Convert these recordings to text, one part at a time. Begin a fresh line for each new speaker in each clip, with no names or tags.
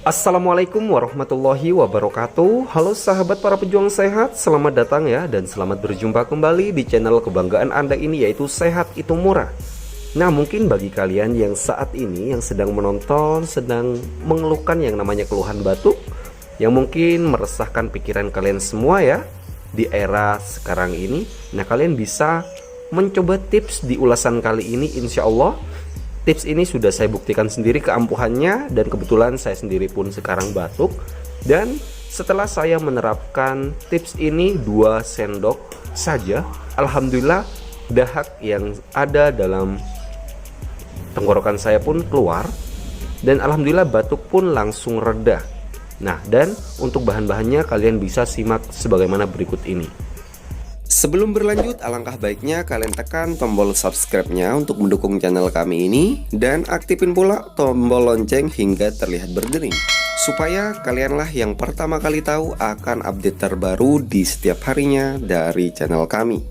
Assalamualaikum warahmatullahi wabarakatuh. Halo sahabat para pejuang sehat, selamat datang ya dan selamat berjumpa kembali di channel kebanggaan Anda ini, yaitu Sehat Itu Murah. Nah, mungkin bagi kalian yang saat ini yang sedang menonton, sedang mengeluhkan yang namanya keluhan batuk, yang mungkin meresahkan pikiran kalian semua ya di era sekarang ini. Nah, kalian bisa mencoba tips di ulasan kali ini. Insya Allah tips ini sudah saya buktikan sendiri keampuhannya, dan kebetulan saya sendiri pun sekarang batuk. Dan setelah saya menerapkan tips ini 2 sendok saja, alhamdulillah dahak yang ada dalam tenggorokan saya pun keluar, dan alhamdulillah batuk pun langsung reda. Nah, dan untuk bahan-bahannya kalian bisa simak sebagaimana berikut ini. Sebelum berlanjut, alangkah baiknya kalian tekan tombol subscribe-nya untuk mendukung channel kami ini, dan aktifin pula tombol lonceng hingga terlihat berdering, supaya kalianlah yang pertama kali tahu akan update terbaru di setiap harinya dari channel kami.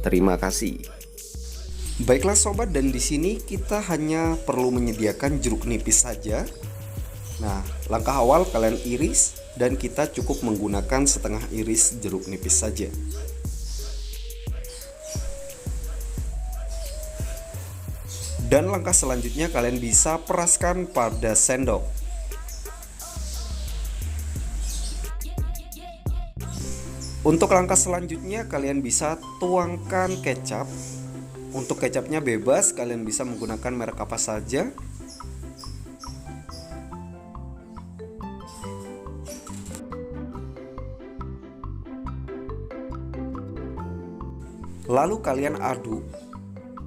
Terima kasih. Baiklah sobat, dan di sini kita hanya perlu menyediakan jeruk nipis saja. Nah, langkah awal kalian iris, dan kita cukup menggunakan setengah iris jeruk nipis saja. Dan langkah selanjutnya kalian bisa peraskan pada sendok. Untuk langkah selanjutnya kalian bisa tuangkan kecap. Untuk kecapnya bebas, kalian bisa menggunakan merek apa saja. Lalu kalian aduk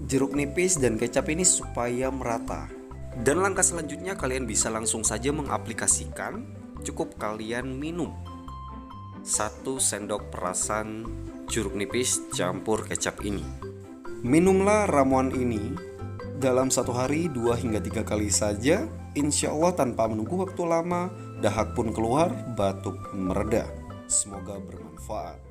jeruk nipis dan kecap ini supaya merata. Dan langkah selanjutnya kalian bisa langsung saja mengaplikasikan. Cukup kalian minum 1 sendok perasan jeruk nipis campur kecap ini. Minumlah ramuan ini dalam 1 hari 2 hingga 3 kali saja. Insya Allah tanpa menunggu waktu lama, dahak pun keluar, batuk mereda. Semoga bermanfaat.